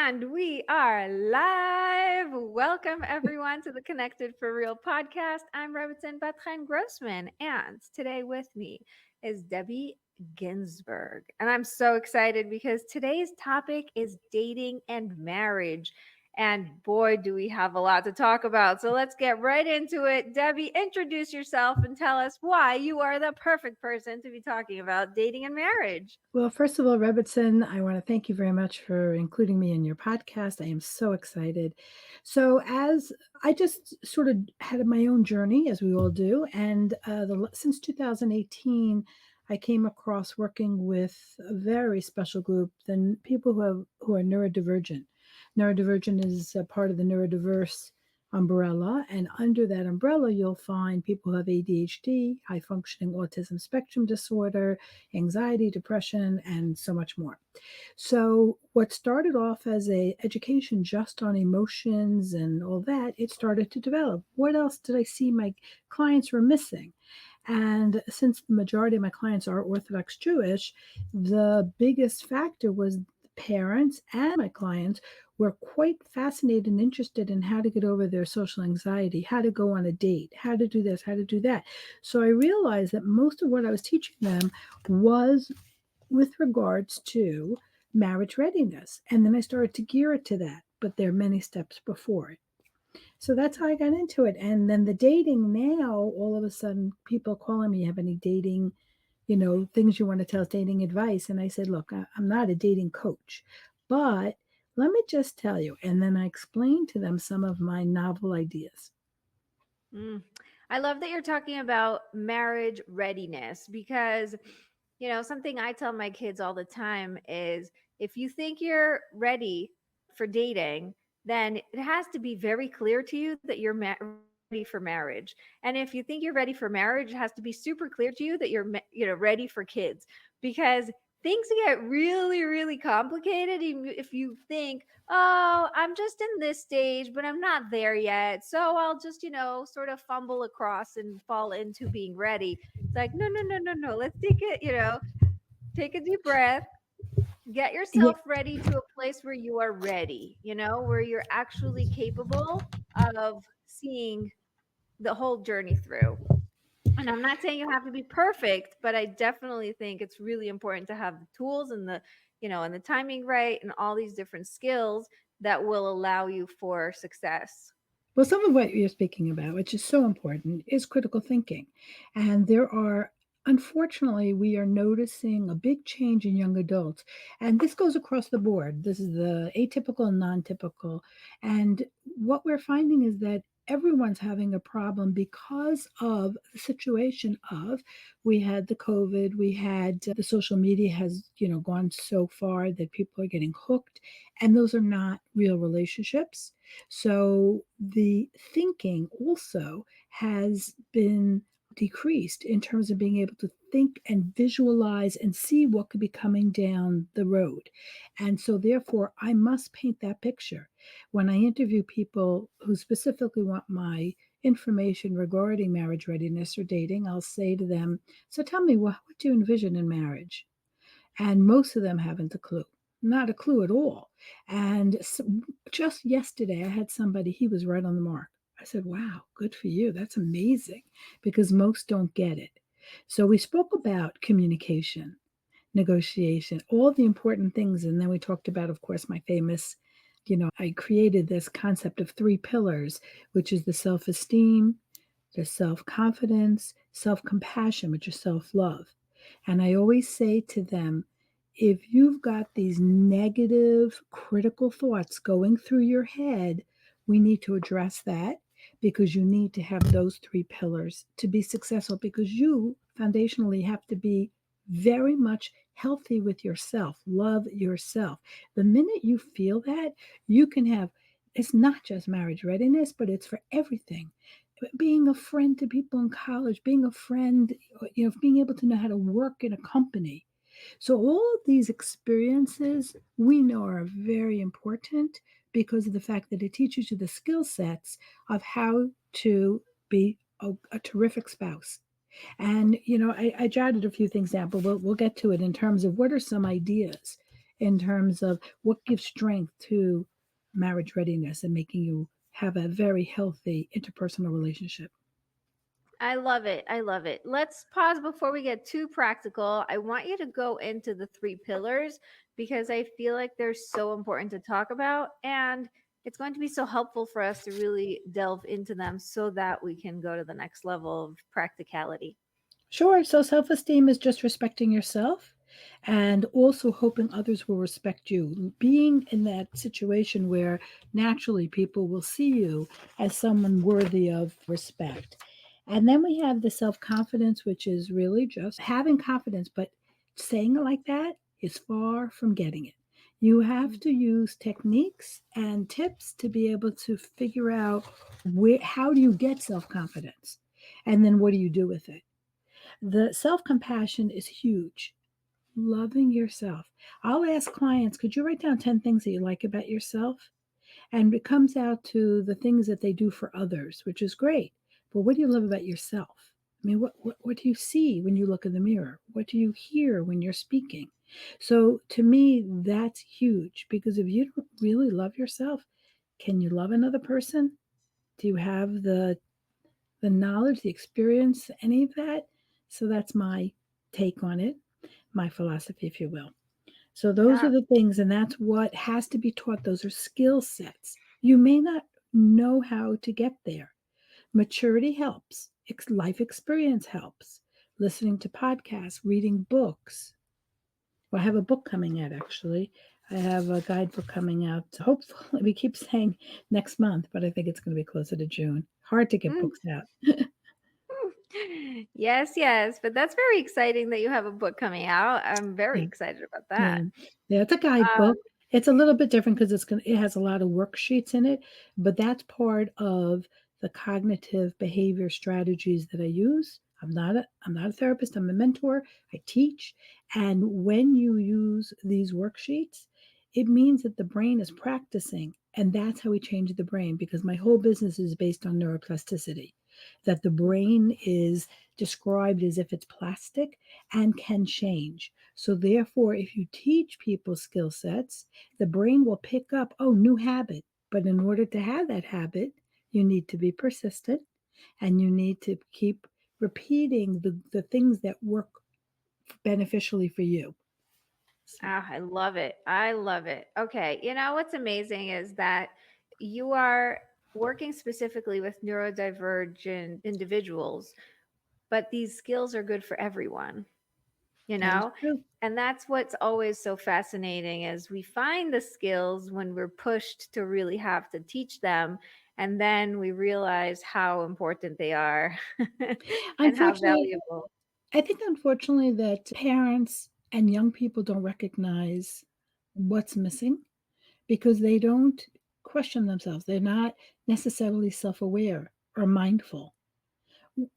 And we are live. Welcome, everyone, to the Connected for Real podcast. I'm Rebbetzin Bat-Chen Grossman, and today with me is Debbie Ginsberg. And I'm so excited because today's topic is dating and marriage. And boy, do we have a lot to talk about. So let's get right into it. Debbie, introduce yourself and tell us why you are the perfect person to be talking about dating and marriage. Well, first of all, Rebbetzin, I want to thank you very much for including me in your podcast. I am so excited. So, as I just sort of had my own journey, as we all do, and since 2018, I came across working with a very special group, the people who are neurodivergent. Neurodivergent is a part of the neurodiverse umbrella, and under that umbrella, you'll find people who have ADHD, high functioning autism spectrum disorder, anxiety, depression, and so much more. So what started off as a education just on emotions and all that, it started to develop. What else did I see my clients were missing? And since the majority of my clients are Orthodox Jewish, the biggest factor was the parents and my clients were quite fascinated and interested in how to get over their social anxiety, how to go on a date, how to do this, how to do that. So I realized that most of what I was teaching them was with regards to marriage readiness. And then I started to gear it to that, but there are many steps before it. So that's how I got into it. And then the dating now, all of a sudden, people calling me, have any dating, things you want to tell us, dating advice. And I said, look, I'm not a dating coach, but let me just tell you. And then I explained to them some of my novel ideas. Mm. I love that you're talking about marriage readiness because, something I tell my kids all the time is if you think you're ready for dating, then it has to be very clear to you that you're ready for marriage. And if you think you're ready for marriage, it has to be super clear to you that you're, ready for kids because things get really, really complicated if you think, oh, I'm just in this stage, but I'm not there yet. So I'll just, sort of fumble across and fall into being ready. It's like, no, no, no, no, no. Let's take it, take a deep breath, get Yeah. yourself ready to a place where you are ready, where you're actually capable of seeing the whole journey through. And I'm not saying you have to be perfect, but I definitely think it's really important to have the tools and and the timing right and all these different skills that will allow you for success. Well, some of what you're speaking about, which is so important, is critical thinking. And unfortunately, we are noticing a big change in young adults. And this goes across the board. This is the atypical and non typical. And what we're finding is that everyone's having a problem because of the situation of we had the COVID, we had the social media has, gone so far that people are getting hooked, and those are not real relationships. So the thinking also has been decreased in terms of being able to think and visualize and see what could be coming down the road. And so, therefore, I must paint that picture. When I interview people who specifically want my information regarding marriage readiness or dating, I'll say to them, so tell me, what do you envision in marriage? And most of them haven't a clue, not a clue at all. And just yesterday, I had somebody, he was right on the mark. I said, wow, good for you. That's amazing because most don't get it. So we spoke about communication, negotiation, all the important things. And then we talked about, of course, my famous, I created this concept of 3 pillars, which is the self esteem, the self confidence, self compassion, which is self love. And I always say to them, if you've got these negative, critical thoughts going through your head, we need to address that because you need to have those 3 pillars to be successful because you foundationally have to be very much healthy with yourself, love yourself. The minute you feel that, you can have, it's not just marriage readiness, but it's for everything. Being a friend to people in college, being a friend, being able to know how to work in a company. So all of these experiences we know are very important because of the fact that it teaches you the skill sets of how to be a terrific spouse. And I jotted a few things down, but we'll get to it in terms of what are some ideas. in terms of what gives strength to marriage readiness and making you have a very healthy interpersonal relationship. I love it. I love it. Let's pause before we get too practical. I want you to go into the three pillars because I feel like they're so important to talk about. And it's going to be so helpful for us to really delve into them so that we can go to the next level of practicality. Sure. So self esteem is just respecting yourself and also hoping others will respect you. Being in that situation where naturally people will see you as someone worthy of respect. And then we have the self confidence, which is really just having confidence, but saying it like that is far from getting it. You have to use techniques and tips to be able to figure out how do you get self confidence? And then what do you do with it? The self compassion is huge. Loving yourself. I'll ask clients, could you write down 10 things that you like about yourself? And it comes out to the things that they do for others, which is great. But what do you love about yourself? I mean, what do you see when you look in the mirror? What do you hear when you're speaking? So to me, that's huge because if you don't really love yourself, can you love another person? Do you have the knowledge, the experience, any of that? So that's my take on it, my philosophy, if you will. So those Yeah. are the things, and that's what has to be taught. Those are skill sets. You may not know how to get there. Maturity helps, life experience helps, listening to podcasts, reading books. Well, I have a book coming out actually. I have a guidebook coming out. Hopefully, we keep saying next month, but I think it's going to be closer to June. Hard to get Mm. books out. Yes, yes. But that's very exciting that you have a book coming out. I'm very Yeah. excited about Yeah. that. Yeah, it's a Um, guidebook. It's a little bit different because it has a lot of worksheets in it, but that's part of the cognitive behavior strategies that I use. I'm not a therapist, I'm a mentor. I teach. And when you use these worksheets, it means that the brain is practicing. And that's how we change the brain because my whole business is based on neuroplasticity, that the brain is described as if it's plastic and can change. So, therefore, if you teach people skill sets, the brain will pick up, oh, new habit. But in order to have that habit, you need to be persistent and you need to keep repeating the things that work beneficially for you. So, I love it. I love it. Okay. You know what's amazing is that you are working specifically with neurodivergent individuals, but these skills are good for everyone, you that is know? true. And that's what's always so fascinating is we find the skills when we're pushed to really have to teach them and then we realize how important they are and how Unfortunately, valuable. I think unfortunately that parents and young people don't recognize what's missing because they don't question themselves. They're not necessarily self aware or mindful.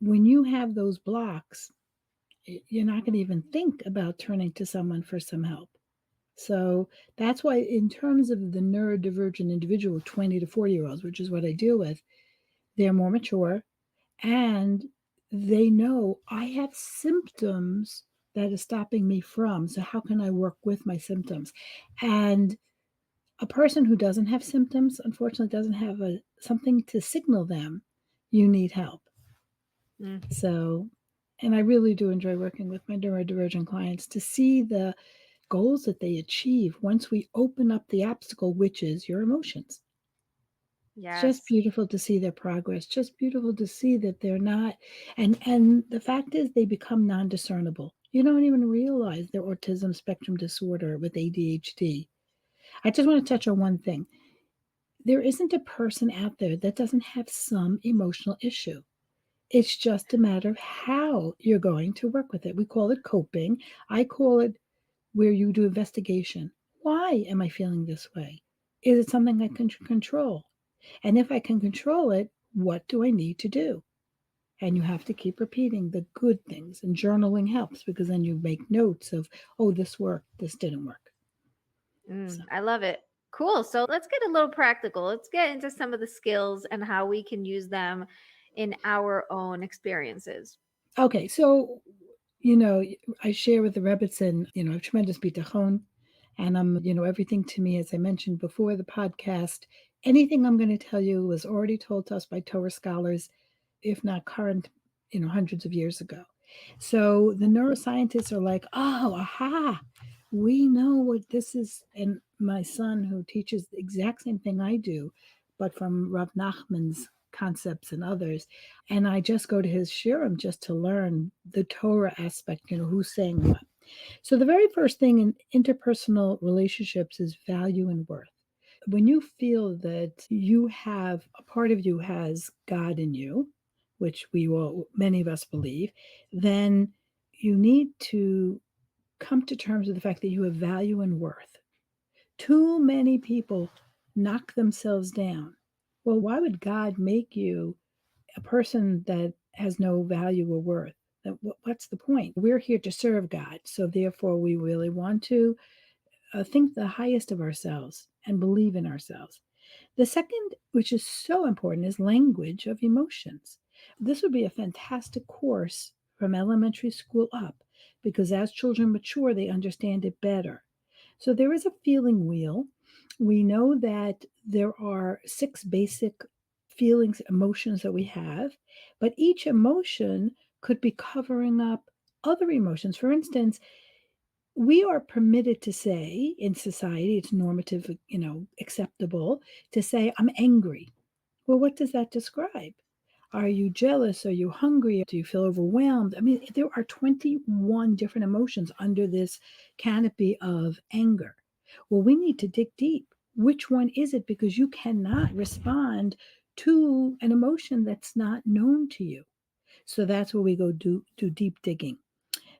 When you have those blocks, you're not going to even think about turning to someone for some help. So that's why, in terms of the neurodivergent individual, 20 to 40-year-olds, which is what I deal with, they're more mature and they know I have symptoms that is stopping me from. So, how can I work with my symptoms? And a person who doesn't have symptoms, unfortunately, doesn't have something to signal them you need help. Mm, So, and I really do enjoy working with my neurodivergent clients to see the goals that they achieve once we open up the obstacle, which is your emotions. It's just yes. beautiful to see their progress, just beautiful to see that they're not, and the fact is they become non-discernible. You don't even realize their autism spectrum disorder with ADHD. I just want to touch on one thing. There isn't a person out there that doesn't have some emotional issue. It's just a matter of how you're going to work with it. We call it coping. I call it where you do investigation. Why am I feeling this way? Is it something I can control? And if I can control it, what do I need to do? And you have to keep repeating the good things. And journaling helps because then you make notes of, oh, this worked, this didn't work. So, I love it. Cool. So let's get a little practical. Let's get into some of the skills and how we can use them in our own experiences. okay. So, I share with the Rebbetzin, a tremendous bitachon. And everything to me, as I mentioned before the podcast, anything I'm going to tell you was already told to us by Torah scholars, if not current, hundreds of years ago. So the neuroscientists are like, oh, aha, we know what this is. And my son, who teaches the exact same thing I do, but from Rav Nachman's concepts and others, and I just go to his shiurim just to learn the Torah aspect, who's saying what. So the very first thing in interpersonal relationships is value and worth. When you feel that you have a part of you has God in you, which many of us believe, then you need to come to terms with the fact that you have value and worth. Too many people knock themselves down. Well, why would God make you a person that has no value or worth? What's the point? We're here to serve God. So therefore, we really want to think the highest of ourselves and believe in ourselves. The second, which is so important, is language of emotions. This would be a fantastic course from elementary school up, because as children mature, they understand it better. So there is a feeling wheel. We know that there are 6 basic feelings, emotions that we have, but each emotion could be covering up other emotions. For instance, we are permitted to say in society, it's normative, acceptable to say, I'm angry. Well, what does that describe? Are you jealous? Are you hungry? Do you feel overwhelmed? I mean, there are 21 different emotions under this canopy of anger. Well, we need to dig deep. Which one is it? Because you cannot respond to an emotion that's not known to you. So that's where we go do deep digging.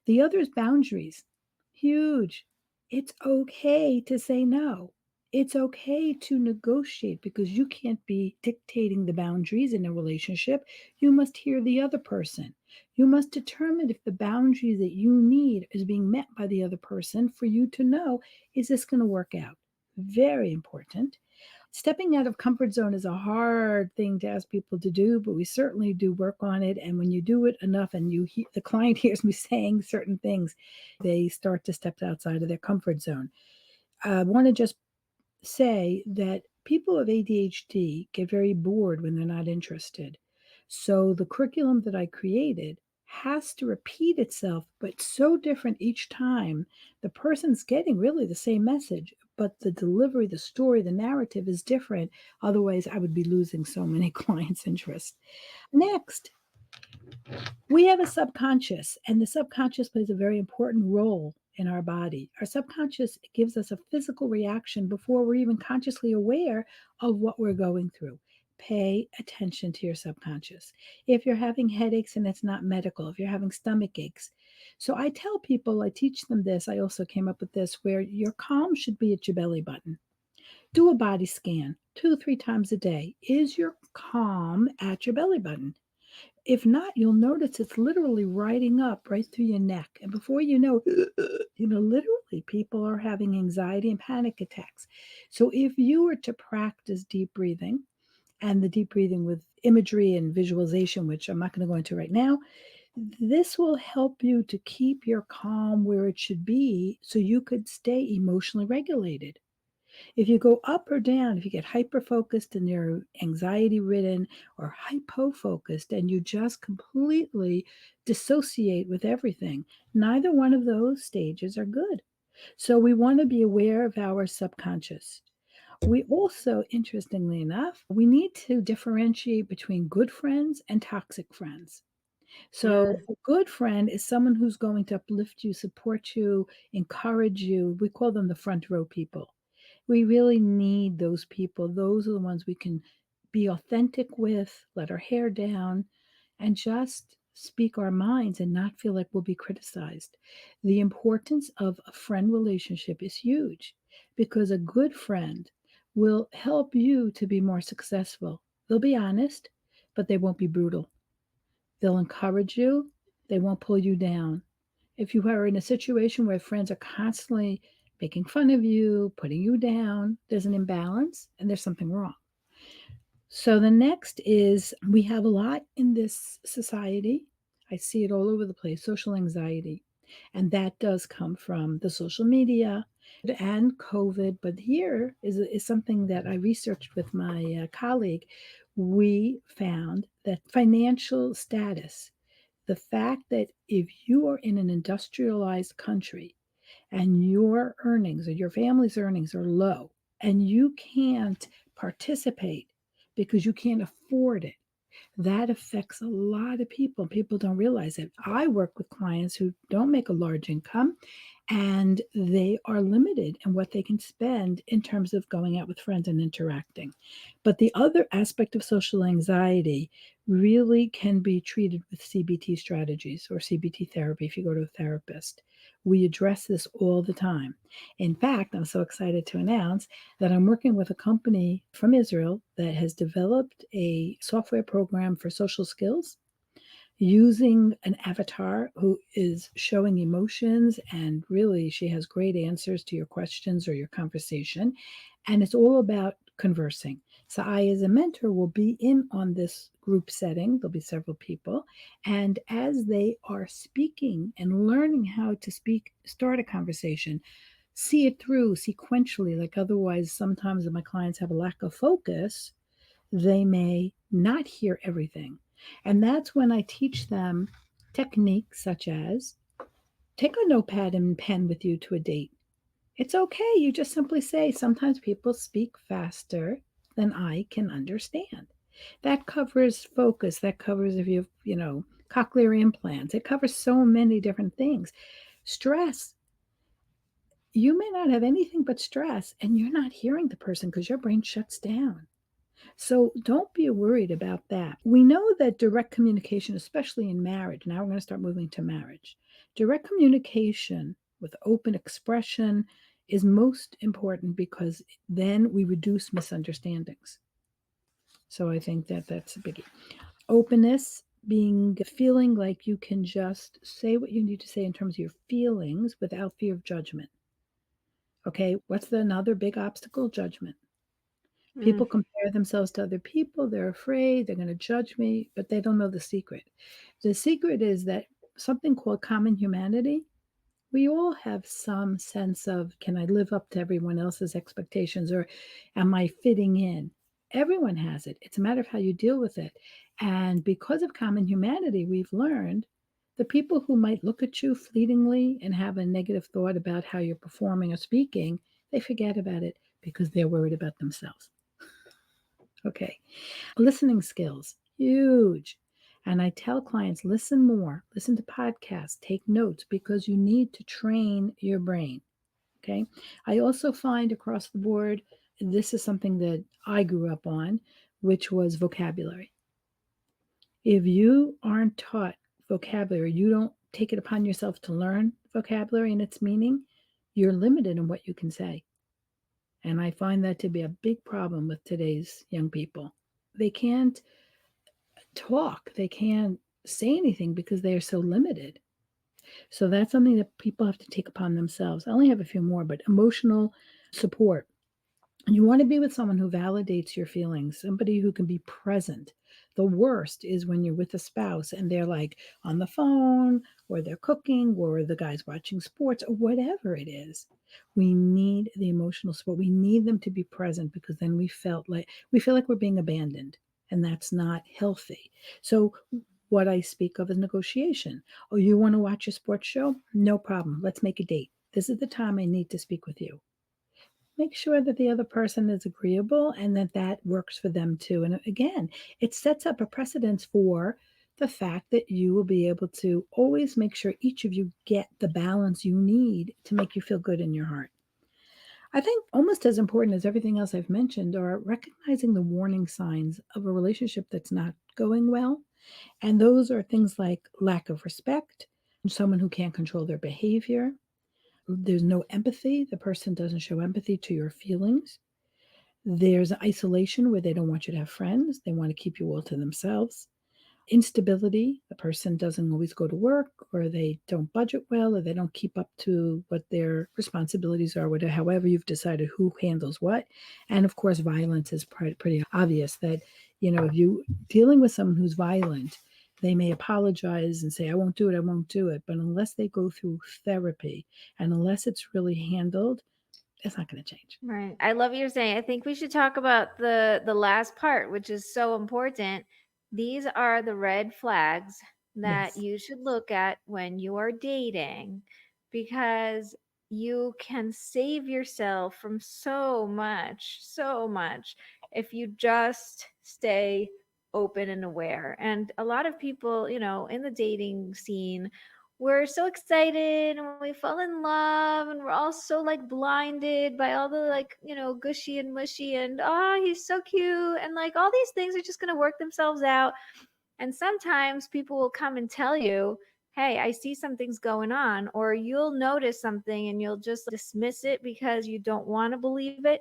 The other is boundaries. Huge. It's okay to say no. It's okay to negotiate, because you can't be dictating the boundaries in a relationship. You must hear the other person. You must determine if the boundary that you need is being met by the other person for you to know, is this going to work out? Very important. Stepping out of comfort zone is a hard thing to ask people to do, but we certainly do work on it. And when you do it enough and the client hears me saying certain things, they start to step outside of their comfort zone. I want to just say that people with ADHD get very bored when they're not interested. So the curriculum that I created has to repeat itself, but so different each time. The person's getting really the same message, but the delivery, the story, the narrative is different. Otherwise, I would be losing so many clients' interest. Next, we have a subconscious, and the subconscious plays a very important role in our body. Our subconscious gives us a physical reaction before we're even consciously aware of what we're going through. Pay attention to your subconscious. If you're having headaches and it's not medical, if you're having stomach aches. So I tell people, I teach them this. I also came up with this, where your calm should be at your belly button. Do a body scan 2 to 3 times a day. Is your calm at your belly button? If not, you'll notice it's literally riding up right through your neck. And before you know, literally people are having anxiety and panic attacks. So if you were to practice deep breathing, and the deep breathing with imagery and visualization, which I'm not going to go into right now, this will help you to keep your calm where it should be so you could stay emotionally regulated. If you go up or down, if you get hyper focused and you're anxiety ridden, or hypo focused and you just completely dissociate with everything, neither one of those stages are good. So we want to be aware of our subconscious. We also, interestingly enough, we need to differentiate between good friends and toxic friends. So Yes. a good friend is someone who's going to uplift you, support you, encourage you. We call them the front row people. We really need those people. Those are the ones we can be authentic with, let our hair down, and just speak our minds and not feel like we'll be criticized. The importance of a friend relationship is huge, because a good friend will help you to be more successful. They'll be honest, but they won't be brutal. They'll encourage you, they won't pull you down. If you are in a situation where friends are constantly making fun of you, putting you down, there's an imbalance and there's something wrong. So the next is, we have a lot in this society. I see it all over the place, social anxiety. And that does come from the social media. and COVID. But here is something that I researched with my colleague. We found that financial status, the fact that if you are in an industrialized country and your earnings or your family's earnings are low and you can't participate because you can't afford it, that affects a lot of people. People don't realize it. I work with clients who don't make a large income and they are limited in what they can spend in terms of going out with friends and interacting. But the other aspect of social anxiety really can be treated with CBT strategies or CBT therapy if you go to a therapist. We address this all the time. In fact, I'm so excited to announce that I'm working with a company from Israel that has developed a software program for social skills using an avatar who is showing emotions, and really she has great answers to your questions or your conversation, and it's all about conversing. So I, as a mentor, will be in on this group setting. There'll be several people, and as they are speaking and learning how to speak, start a conversation, see it through sequentially, like otherwise sometimes my clients have a lack of focus, they may not hear everything. And that's when I teach them techniques such as take a notepad and pen with you to a date. It's okay. You just simply say, sometimes people speak faster than I can understand. That covers focus. That covers if you've cochlear implants. It covers so many different things. Stress. You may not have anything but stress and you're not hearing the person because your brain shuts down. So don't be worried about that. We know that direct communication, especially in marriage, now we're going to start moving to marriage. Direct communication with open expression is most important because then we reduce misunderstandings. So I think that that's a biggie. Openness, being feeling like you can just say what you need to say in terms of your feelings without fear of judgment. Okay, what's another big obstacle? Judgment. Mm. People compare themselves to other people. They're afraid they're going to judge me, but they don't know the secret. The secret is that something called common humanity. We all have some sense of, can I live up to everyone else's expectations or am I fitting in? Everyone has it. It's a matter of how you deal with it. And because of common humanity, we've learned the people who might look at you fleetingly and have a negative thought about how you're performing or speaking, they forget about it because they're worried about themselves. Okay. Listening skills, huge. And I tell clients, listen more, listen to podcasts, take notes because you need to train your brain. Okay. I also find across the board, this is something that I grew up on, which was vocabulary. If you aren't taught vocabulary, you don't take it upon yourself to learn vocabulary and its meaning, you're limited in what you can say. And I find that to be a big problem with today's young people. They can't talk, they can't say anything because they are so limited. So that's something that people have to take upon themselves. I only have a few more, but emotional support. You want to be with someone who validates your feelings, somebody who can be present. The worst is when you're with a spouse and they're like on the phone or they're cooking or the guy's watching sports or whatever it is. We need the emotional support. We need them to be present because then we feel like we're being abandoned and that's not healthy. So what I speak of is negotiation. Oh, you want to watch a sports show? No problem. Let's make a date. This is the time I need to speak with you. Make sure that the other person is agreeable and that that works for them too. And again, it sets up a precedence for the fact that you will be able to always make sure each of you get the balance you need to make you feel good in your heart. I think almost as important as everything else I've mentioned are recognizing the warning signs of a relationship that's not going well. And those are things like lack of respect, someone who can't control their behavior, there's no empathy. The person doesn't show empathy to your feelings. There's isolation where they don't want you to have friends. They want to keep you all to themselves. Instability. The person doesn't always go to work or they don't budget well or they don't keep up to what their responsibilities are, whatever, however you've decided who handles what. And of course, violence is pretty obvious that, if you dealing with someone who's violent, they may apologize and say, I won't do it, I won't do it. But unless they go through therapy and unless it's really handled, It's not going to change. Right. I love what you're saying. I think we should talk about the last part, which is so important. These are the red flags that Yes. you should look at when you are dating because you can save yourself from so much if you just stay open and aware. And a lot of people, in the dating scene, we're so excited and we fall in love and we're all so like blinded by all the like gushy and mushy and oh he's so cute and like all these things are just going to work themselves out. And sometimes people will come and tell you, hey, I see something's going on, or you'll notice something and you'll just dismiss it because you don't want to believe it.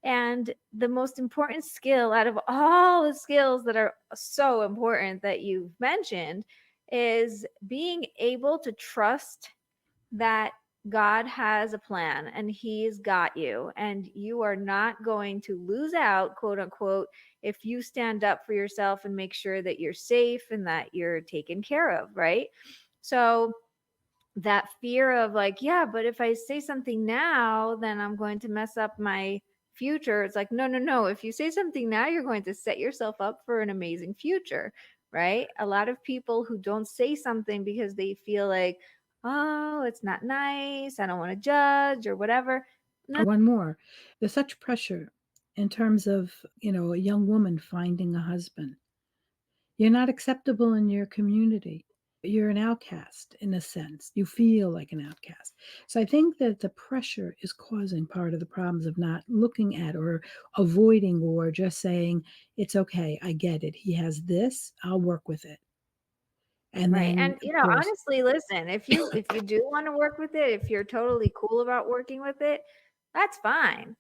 And the most important skill out of all the skills that are so important that you've mentioned is being able to trust that God has a plan and He's got you, and you are not going to lose out, quote unquote, if you stand up for yourself and make sure that you're safe and that you're taken care of, right? So, that fear of like, yeah, but if I say something now, then I'm going to mess up my future. It's like, no, no, no. If you say something now, you're going to set yourself up for an amazing future, right? A lot of people who don't say something because they feel like, oh, it's not nice, I don't want to judge or whatever. No. One more. There's such pressure in terms of, a young woman finding a husband. You're not acceptable in your community. You're an outcast in a sense. You feel like an outcast. So I think that the pressure is causing part of the problems of not looking at or avoiding or just saying, it's okay, I get it. He has this, I'll work with it. And Right. then, And of course, honestly, listen, if you do want to work with it, if you're totally cool about working with it, that's fine.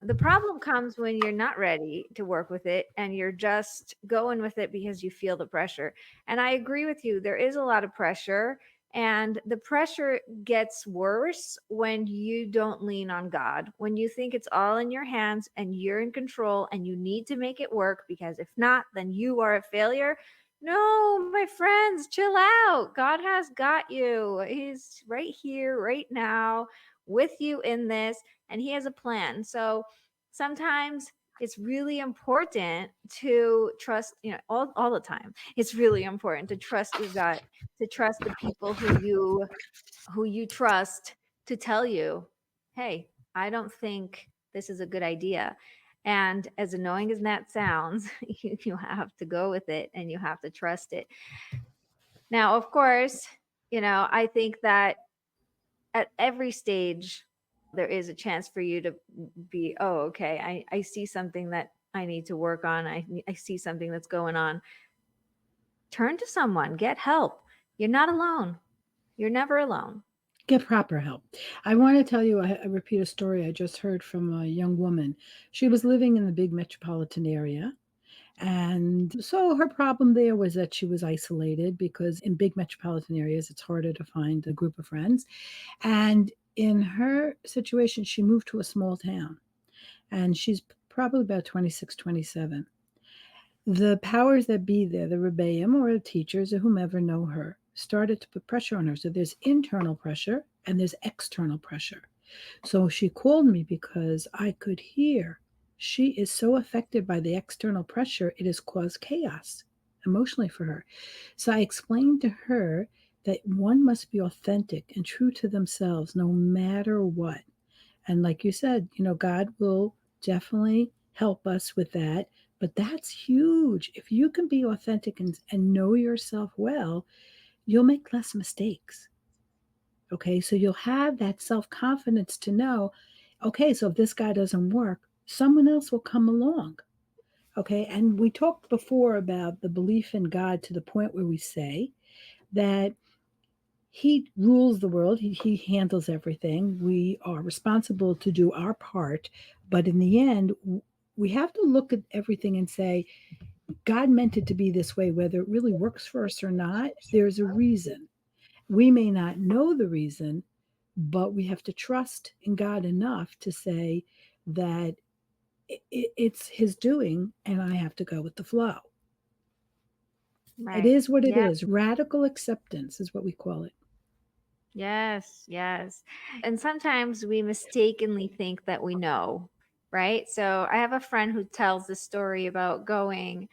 The problem comes when you're not ready to work with it and you're just going with it because you feel the pressure. And I agree with you. There is a lot of pressure, and the pressure gets worse when you don't lean on God. When you think it's all in your hands and you're in control and you need to make it work because if not, then you are a failure. No, my friends, chill out. God has got you. He's right here, right now, with you in this, and He has a plan. So sometimes it's really important to trust, all the time. It's really important to trust your gut, to trust the people who you trust to tell you, hey, I don't think this is a good idea. And as annoying as that sounds, you have to go with it and you have to trust it. Now, of course, I think that at every stage, there is a chance for you to be, oh, okay, I see something that I need to work on. I see something that's going on. Turn to someone, get help. You're not alone. You're never alone. get proper help. I want to tell you, I repeat a story I just heard from a young woman. She was living in the big metropolitan area. And so her problem there was that she was isolated because in big metropolitan areas, it's harder to find a group of friends. And in her situation, she moved to a small town and she's probably about 26, 27. The powers that be there, the Rebbeim or the teachers or whomever know her, started to put pressure on her. So there's internal pressure and there's external pressure. So she called me because I could hear she is so affected by the external pressure, it has caused chaos emotionally for her. So I explained to her that one must be authentic and true to themselves no matter what. And like you said, God will definitely help us with that. But that's huge. If you can be authentic and know yourself well, you'll make less mistakes. Okay, so you'll have that self confidence to know, okay, so if this guy doesn't work, someone else will come along. Okay, and we talked before about the belief in God to the point where we say that He rules the world, he handles everything. We are responsible to do our part, but in the end, we have to look at everything and say, God meant it to be this way, whether it really works for us or not. There's a reason. We may not know the reason, but we have to trust in God enough to say that it's His doing and I have to go with the flow. It Right. is what it Yeah. is. Radical acceptance is what we call it. Yes, yes. And sometimes we mistakenly think that we know, right? So I have a friend who tells the story about going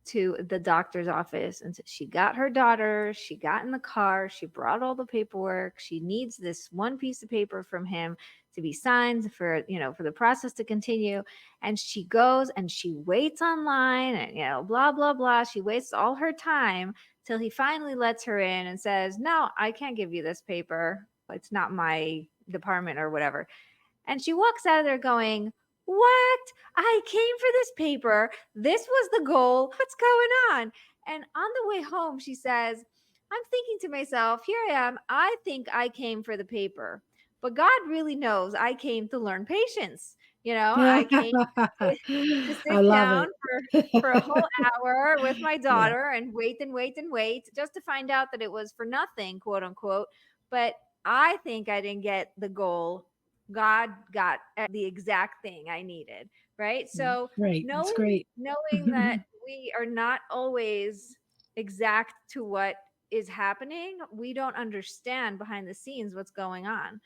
to the doctor's office, and so she got her daughter, she got in the car, she brought all the paperwork. She needs this one piece of paper from him to be signed for, for the process to continue. And she goes and she waits online and, blah, blah, blah. She wastes all her time till he finally lets her in and says, "No, I can't give you this paper. It's not my department or whatever." And she walks out of there going, "What? I came for this paper. This was the goal. What's going on?" And on the way home, she says, "I'm thinking to myself, here I am. I think I came for the paper. But God really knows I came to learn patience. I came to I sit love down it. for a whole hour with my Yeah. daughter and wait and wait and wait just to find out that it was for nothing, quote unquote. But I think I didn't get the goal. God got the exact thing I needed, right? So Right. It's knowing great. knowing that we are not always exact to what is happening, we don't understand behind the scenes what's going on.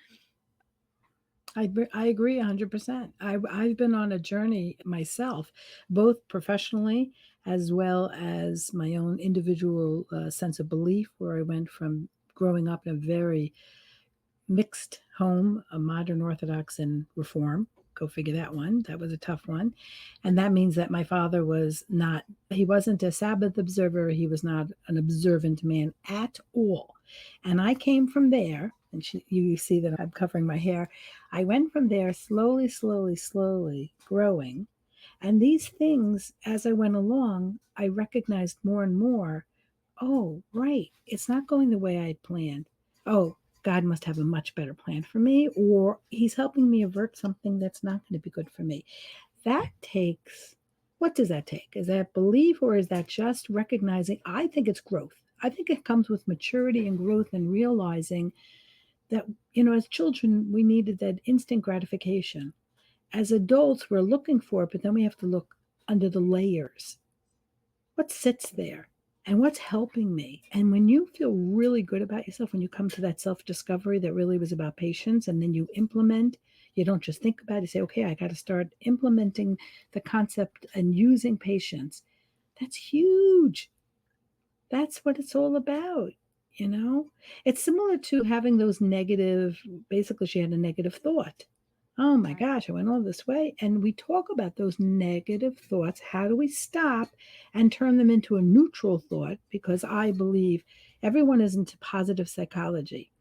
I agree 100%. I've been on a journey myself, both professionally as well as my own individual sense of belief, where I went from growing up in a very mixed home, a modern Orthodox and Reform. Go figure that one. That was a tough one. And that means that my father was not, he wasn't a Sabbath observer. He was not an observant man at all. And I came from there, and you see that I'm covering my hair. I went from there slowly, slowly, slowly growing. And these things, as I went along, I recognized more and more, oh, right, it's not going the way I had planned. Oh, God must have a much better plan for me, or He's helping me avert something that's not going to be good for me. That takes, what does that take? Is that belief, or is that just recognizing? I think it's growth. I think it comes with maturity and growth and realizing that, as children, we needed that instant gratification. As adults, we're looking for it, but then we have to look under the layers. What sits there? And what's helping me? And when you feel really good about yourself, when you come to that self discovery that really was about patience, and then you implement, you don't just think about it, you say, okay, I got to start implementing the concept and using patience. That's huge. That's what it's all about. You know, it's similar to having those negative, basically, she had a negative thought. Oh my Right. gosh, I went all this way. And we talk about those negative thoughts. How do we stop and turn them into a neutral thought? Because I believe everyone is into positive psychology.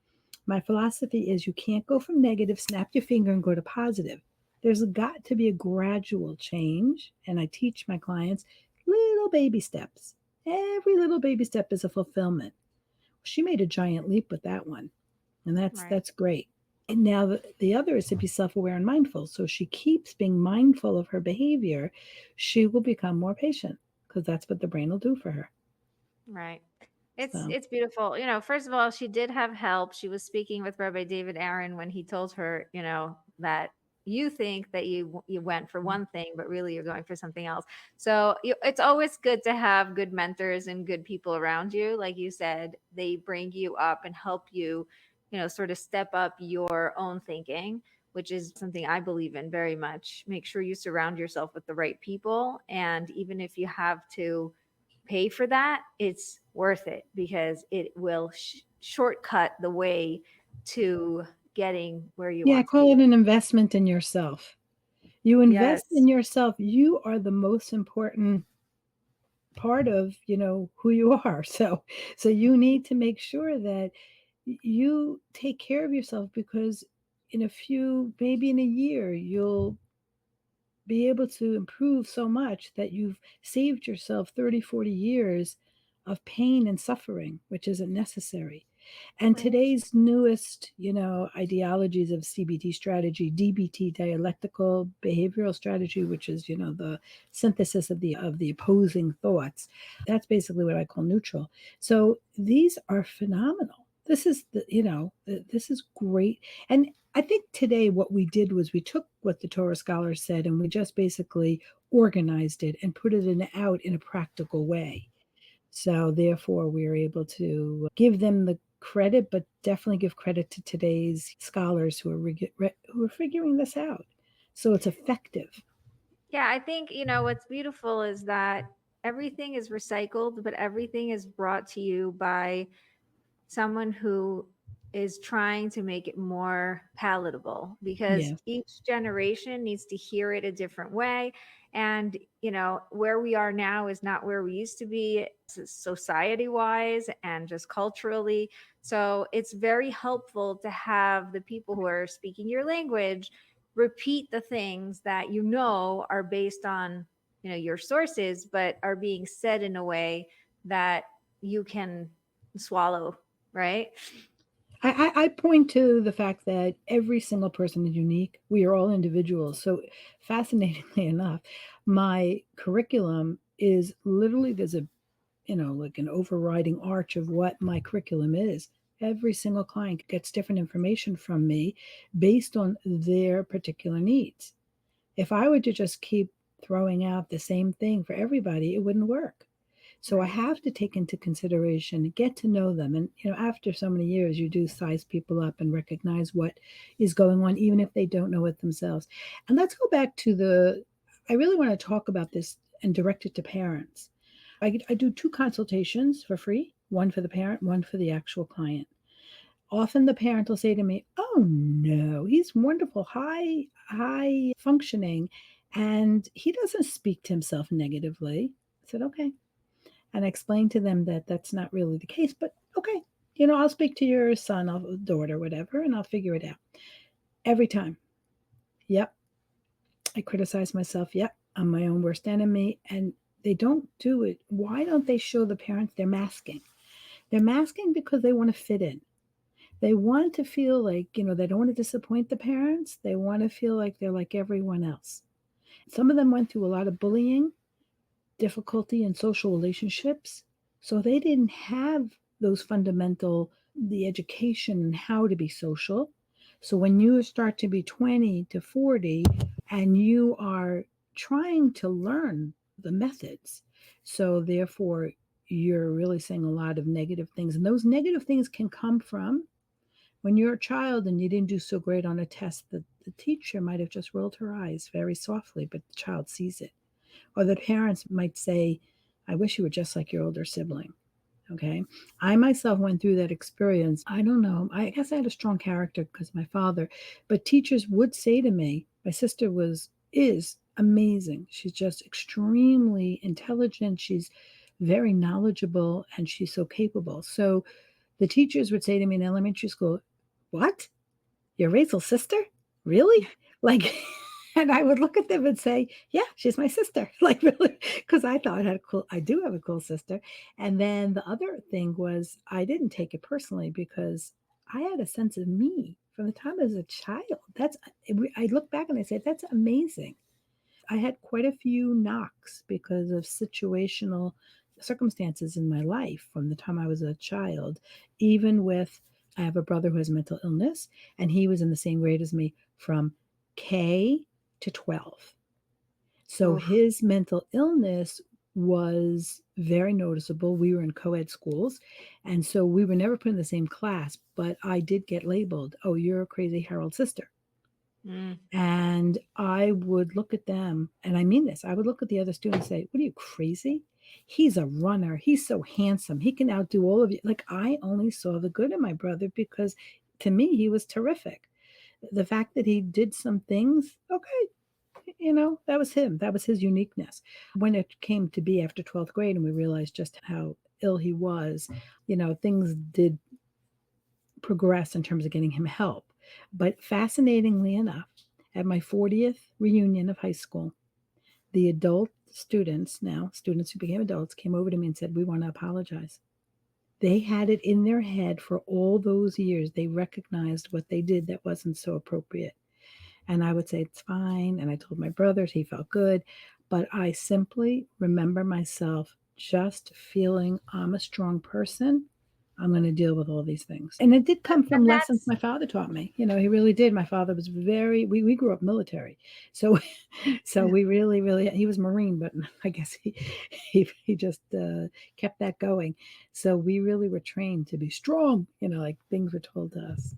My philosophy is you can't go from negative, snap your finger, and go to positive. There's got to be a gradual change. And I teach my clients little baby steps. Every little baby step is a fulfillment. She made a giant leap with that one, and that's Right. great. And now the other is to be self-aware and mindful. So she keeps being mindful of her behavior. She will become more patient because that's what the brain will do for her. Right. It's So it's beautiful. First of all, she did have help. She was speaking with Rabbi David Aaron when he told her, that you think that you went for one thing, but really you're going for something else. So it's always good to have good mentors and good people around you. Like you said, they bring you up and help you, sort of step up your own thinking, which is something I believe in very much. Make sure you surround yourself with the right people, and even if you have to pay for that, it's worth it because it will shortcut the way to getting where you yeah, want to call it be. an investment in yourself. You invest Yes. in yourself. You are the most important part of who you are. So you need to make sure that you take care of yourself, because in a few, maybe in a year, you'll be able to improve so much that you've saved yourself 30, 40 years of pain and suffering, which isn't necessary. And Right. today's newest, ideologies of CBT strategy, DBT, dialectical behavioral strategy, which is, the synthesis of the opposing thoughts. That's basically what I call neutral. So these are phenomenal. This is this is great. And I think today what we did was we took what the Torah scholars said and we just basically organized it and put it out in a practical way. So therefore, we are able to give them the credit, but definitely give credit to today's scholars who are figuring this out. So it's effective. Yeah, I think, what's beautiful is that everything is recycled, but everything is brought to you by someone who is trying to make it more palatable, because Yeah. each generation needs to hear it a different way. And where we are now is not where we used to be, society wise and just culturally. So it's very helpful to have the people who are speaking your language repeat the things that are based on your sources, but are being said in a way that you can swallow, right? I point to the fact that every single person is unique. We are all individuals. So, fascinatingly enough, my curriculum is literally there's a like an overriding arch of what my curriculum is. Every single client gets different information from me based on their particular needs. If I were to just keep throwing out the same thing for everybody, it wouldn't work. So I Right. have to take into consideration, get to know them. And, after so many years, you do size people up and recognize what is going on, even if they don't know it themselves. And let's go back to I really want to talk about this and direct it to parents. I do two consultations for free, one for the parent, one for the actual client. Often the parent will say to me, "Oh no, he's wonderful, high functioning, and he doesn't speak to himself negatively." I said, "Okay." And I explained to them that that's not really the case, but okay, I'll speak to your son or daughter, whatever, and I'll figure it out. Every time. Yep. I criticize myself. Yep. I'm my own worst enemy. And they don't do it. Why don't they show the parents they're masking? They're masking because they want to fit in. They want to feel like, they don't want to disappoint the parents. They want to feel like they're like everyone else. Some of them went through a lot of bullying, difficulty in social relationships. So they didn't have those fundamental, the education and how to be social. So when you start to be 20 to 40 and you are trying to learn the methods, so therefore you're really saying a lot of negative things. And those negative things can come from when you're a child and you didn't do so great on a test, the teacher might have just rolled her eyes very softly, but the child sees it. Or the parents might say, I wish you were just like your older sibling. Okay. I myself went through that experience. I don't know. I guess I had a strong character because my father, but teachers would say to me, my sister is amazing. She's just extremely intelligent. She's very knowledgeable and she's so capable. So the teachers would say to me in elementary school, "What? You're Rachel's sister? Really?" Like, and I would look at them and say, "Yeah, she's my sister." Like, really, because I do have a cool sister. And then the other thing was, I didn't take it personally because I had a sense of me from the time I was a child. I look back and I say, that's amazing. I had quite a few knocks because of situational circumstances in my life from the time I was a child, even with I have a brother who has mental illness, and he was in the same grade as me from K to 12. So Oof. his mental illness was very noticeable. We were in co ed schools, and so we were never put in the same class, but I did get labeled, "Oh, you're a crazy Harold sister." Mm. And I would look at them, and I mean this, I would look at the other students and say, "What are you, crazy? He's a runner. He's so handsome. He can outdo all of you." Like, I only saw the good in my brother because to me, he was terrific. The fact that he did some things, okay, that was him. That was his uniqueness. When it came to be after 12th grade and we realized just how ill he was, things did progress in terms of getting him help. But fascinatingly enough, at my 40th reunion of high school, the adult students, now students who became adults, came over to me and said, "We want to apologize." They had it in their head for all those years. They recognized what they did that wasn't so appropriate. And I would say, "It's fine." And I told my brothers, he felt good. But I simply remember myself just feeling I'm a strong person. I'm going to deal with all these things. And it did come And from lessons that's my father taught me. He really did. My father was we grew up military. So, so we really, really, he was Marine, but I guess he just kept that going. So we really were trained to be strong, like things were told to us.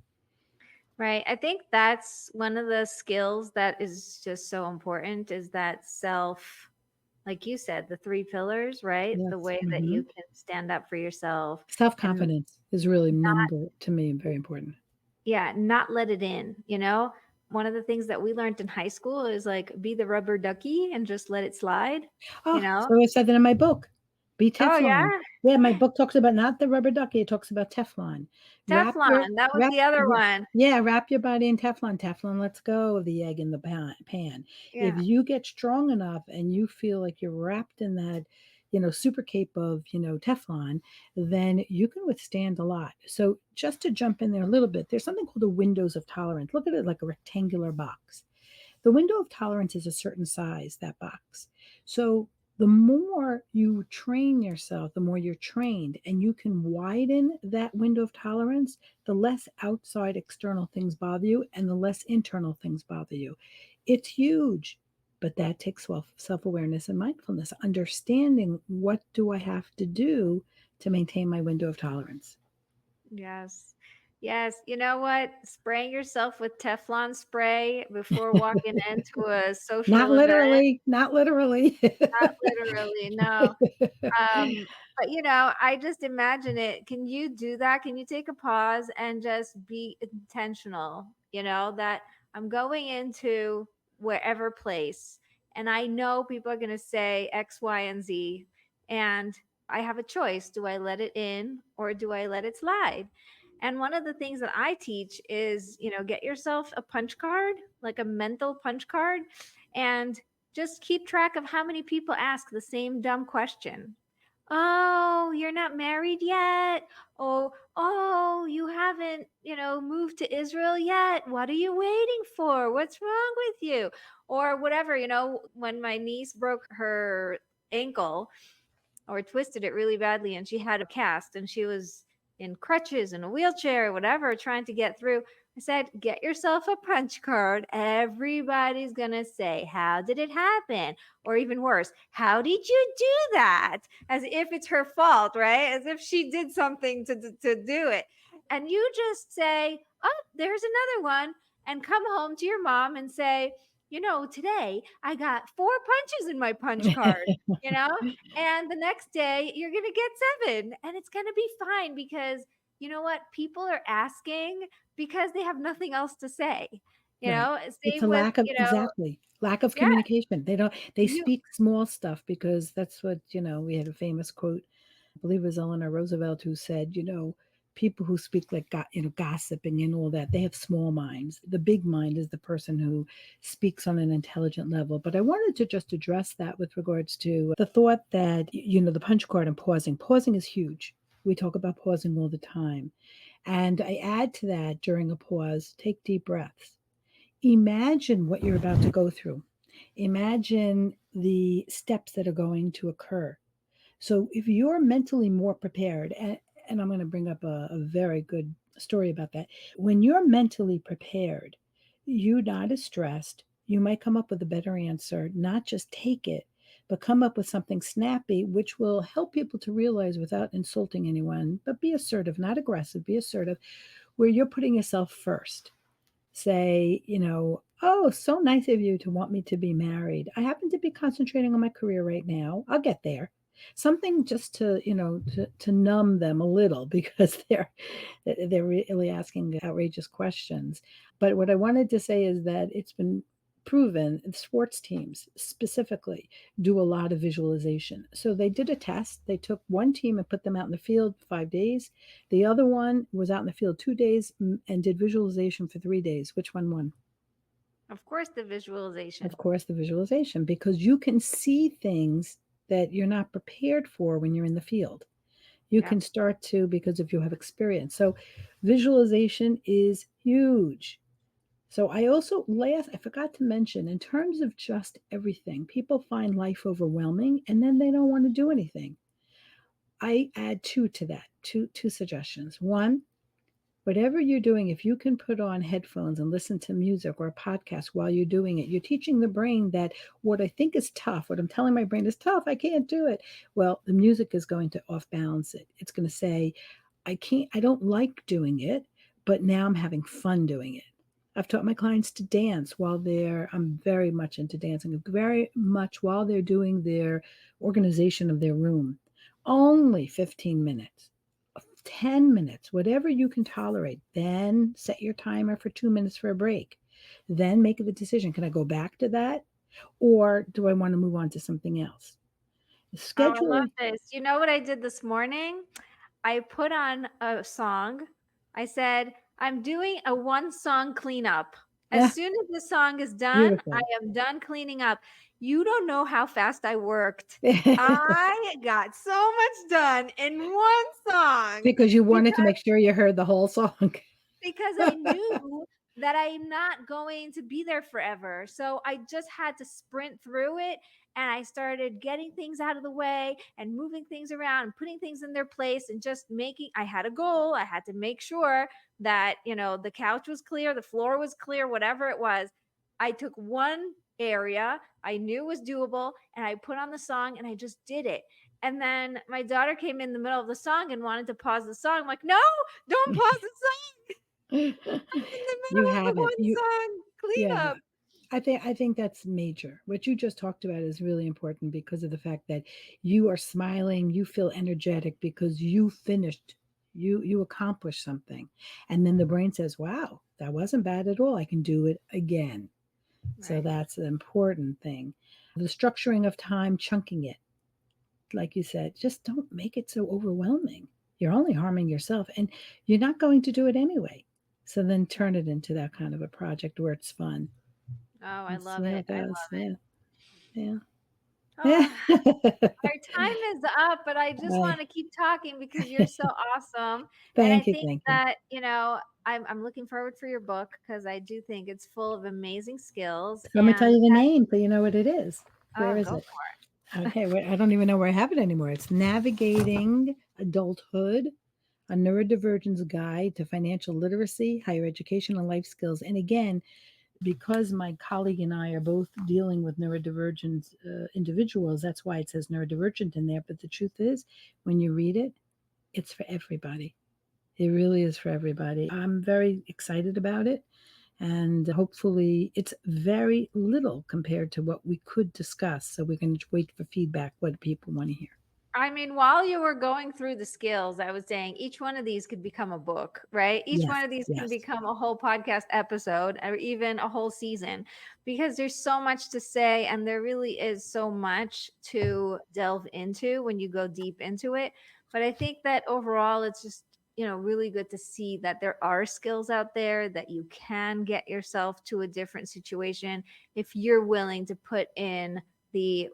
right. I think that's one of the skills that is just so important is that self, like you said, the three pillars, right? The Yes. way that Hmm. you can stand up for yourself Self and confidence is really not, number to me very important. yeah, not let it in, you know? One of the things that we learned in high school is like be the rubber ducky and just let it slide, you Oh, know? so I said that in my book. Be Oh, Teflon. yeah. Yeah, my book talks about not the rubber ducky, it talks about Teflon. Wrap your Teflon. That was wrap the other yeah, one. yeah, wrap your body in Teflon. Teflon lets go of the egg in the pan. If Yeah. you get strong enough and you feel like you're wrapped in that, super cape of, Teflon, then you can withstand a lot. So just to jump in there a little bit, there's something called the windows of tolerance. Look at it like a rectangular box. The window of tolerance is a certain size, that box. So the more you train yourself, the more you're trained, and you can widen that window of tolerance, the less outside external things bother you and the less internal things bother you. It's huge, but that takes self awareness and mindfulness, understanding what do I have to do to maintain my window of tolerance. Yes. Yes. You know what? Spraying yourself with Teflon spray before walking into a Not social event, literally, not literally. not literally, no. Um, but I just imagine it. Can you do that? Can you take a pause and just be intentional? That I'm going into wherever place and I know people are going to say X, Y, and Z. And I have a choice. Do I let it in or do I let it slide? And one of the things that I teach is, get yourself a punch card, like a mental punch card, and just keep track of how many people ask the same dumb question. Oh, you're not married yet? Oh, you haven't, moved to Israel yet? What are you waiting for? What's wrong with you? Or whatever, when my niece broke her ankle or twisted it really badly and she had a cast and she was in crutches in a wheelchair or whatever trying to get through. I said, get yourself a punch card. Everybody's going to say, how did it happen? Or even worse, how did you do that? As if it's her fault, right? As if she did something to do it. And you just say, oh, there's another one. And come home to your mom and say, today I got 4 punches in my punch card, you know? And the next day, you're going to get 7 and it's going to be fine because you know what? People are asking because they have nothing else to say. Right. It's Same a with, lack of exactly, lack of yeah, communication. They you, speak small stuff because that's what, we had a famous quote, I believe it was Eleanor Roosevelt who said, people who speak like, gossiping and all that, they have small minds. The big mind is the person who speaks on an intelligent level. But I wanted to just address that with regards to the thought that, the punch card and pausing. Pausing is huge. We talk about pausing all the time. And I add to that during a pause, take deep breaths. Imagine what you're about to go through. Imagine the steps that are going to occur. So if you're mentally more prepared, and I'm going to bring up a very good story about that. When you're mentally prepared, you're not as stressed. You might come up with a better answer, not just take it, but come up with something snappy, which will help people to realize without insulting anyone, but be assertive, not aggressive, be assertive, where you're putting yourself first. Say, oh, so nice of you to want me to be married. I happen to be concentrating on my career right now. I'll get there. Something just to, to numb them a little because they're really asking outrageous questions. But what I wanted to say is that it's been proven sports teams specifically do a lot of visualization. So they did a test. They took one team and put them out in the field 5 days. The other one was out in the field 2 days and did visualization for 3 days. Which one won? of course, the Of visualization. course, the visualization, because you can see things that you're not prepared for when you're in the field. You Yeah. can start to because if you have experience. So visualization is huge. So I forgot to mention, in terms of just everything, people find life overwhelming and then they don't want to do anything. I add two to that, two suggestions. One, whatever you're doing, if you can put on headphones and listen to music or a podcast while you're doing it, you're teaching the brain that what I think is tough, what I'm telling my brain is tough, I can't do it. Well, the music is going to off balance it. It's going to say, I don't like doing it, but now I'm having fun doing it. I've taught my clients to dance I'm very much into dancing, very much while they're doing their organization of their room. Only 15 minutes, 10 minutes, whatever you can tolerate. Then set your timer for 2 minutes for a break. Then make the decision. Can I go back to that? Or do I want to move on to something else? Oh, I love Schedule. this. You know what I did this morning? I put on a song. I said, I'm doing a one song cleanup. As Yeah, soon as the song is done, I beautiful. am done cleaning up. You don't know how fast I worked. I got so much done in one song Because you wanted to because make sure you heard the whole song. I knew that I'm not going to be there forever. So I just had to sprint through it, and I started getting things out of the way and moving things around and putting things in their place and just I had a goal. I had to make sure that, the couch was clear, the floor was clear, whatever it was. I took one area I knew was doable and I put on the song and I just did it. And then my daughter came in the middle of the song and wanted to pause the song. I'm like, no, don't pause the song. I'm in the You middle of have the it. one You song Yeah. cleanup. I think that's major. What you just talked about is really important because of the fact that you are smiling, you feel energetic because you finished, you accomplished something. And then the brain says, "Wow, that wasn't bad at all. I can do it again." So Right. that's an important thing. The structuring of time, chunking it, like you said, just don't make it so overwhelming. You're only harming yourself and you're not going to do it anyway. So then turn it into that kind of a project where it's fun. Oh, I That's love the way it. it I goes. love it. Yeah. Yeah. Yeah. Oh, our time is up, but I just Right. want to keep talking because you're so awesome. And I Thank you. think Thank you. that, I'm looking forward for your book because I do think it's full of amazing skills. So I'm going to tell And you the name so you know what it is. Where oh, is go it? for it. Okay. Wait, I don't even know where I have it anymore. It's Navigating Adulthood, a Neurodivergence Guide to Financial Literacy, Higher Education, and Life Skills. And again, because my colleague and I are both dealing with neurodivergent individuals, that's why it says neurodivergent in there. But the truth is, when you read it, it's for everybody. It really is for everybody. I'm very excited about it. And hopefully, it's very little compared to what we could discuss. So we're going to wait for feedback, what people want to hear. I mean, while you were going through the skills, I was saying each one of these could become a book, right? Each Yes, one of these can yes. become a whole podcast episode or even a whole season because there's so much to say and there really is so much to delve into when you go deep into it. But I think that overall, it's just, really good to see that there are skills out there that you can get yourself to a different situation if you're willing to put in the,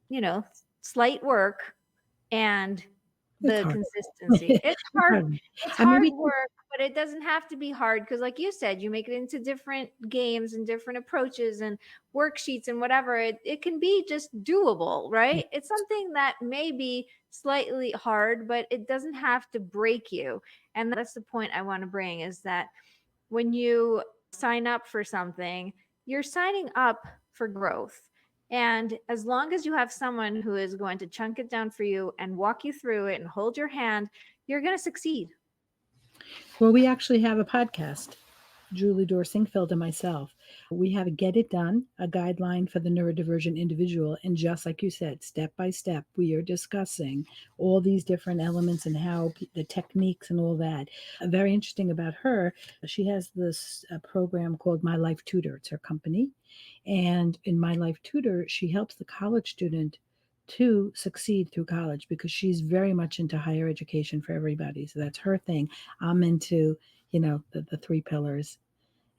you know, slight work and It's the hard. consistency. It's It's hard. hard. It's I mean, hard work, but it doesn't have to be hard because, like you said, you make it into different games and different approaches and worksheets and whatever. It can be just doable, right? It's something that may be slightly hard, but it doesn't have to break you. And that's the point I want to bring is that when you sign up for something, you're signing up for growth. And as long as you have someone who is going to chunk it down for you and walk you through it and hold your hand, you're going to succeed. well, we actually have a podcast, Julie Dorsingfeld and myself. We have a Get It Done, a guideline for the neurodivergent individual. And just like you said, step by step, we are discussing all these different elements and how the techniques and all that. Very interesting about her, she has this program called My Life Tutor. It's her company. And in My Life Tutor, she helps the college student to succeed through college because she's very much into higher education for everybody. So that's her thing. I'm into, the three pillars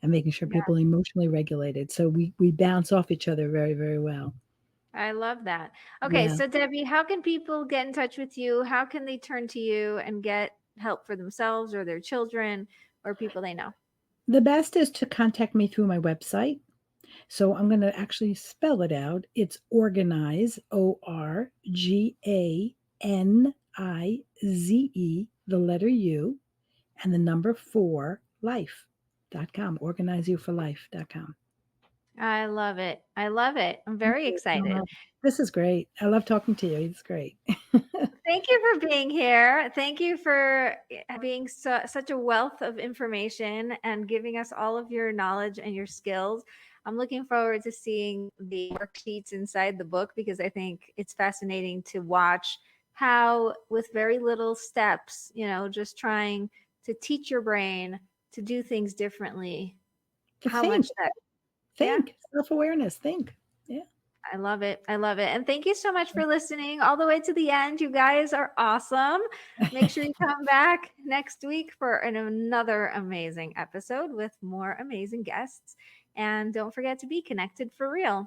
and making sure Yeah, people are emotionally regulated. So we bounce off each other very, very well. I love that. Okay, Yeah. so Debbie, how can people get in touch with you? How can they turn to you and get help for themselves or their children or people they know? The best is to contact me through my website. So I'm going to actually spell it out. It's organize, ORGANIZE, ORGANIZE, the letter U, and the number 4, life.com. OrganizeYouForLife.com. I love it. I love it. I'm Thank very you so excited. much. This is great. I love talking to you. It's great. Thank you for being here. Thank you for being such a wealth of information and giving us all of your knowledge and your skills. I'm looking forward to seeing the worksheets inside the book because I think it's fascinating to watch how, with very little steps, just trying to teach your brain to do things differently, To how much think, that, yeah. think, self-awareness, think. Yeah. I love it. I love it. And thank you so much for listening all the way to the end. You guys are awesome. Make sure you come back next week for another amazing episode with more amazing guests. And don't forget to be connected for real.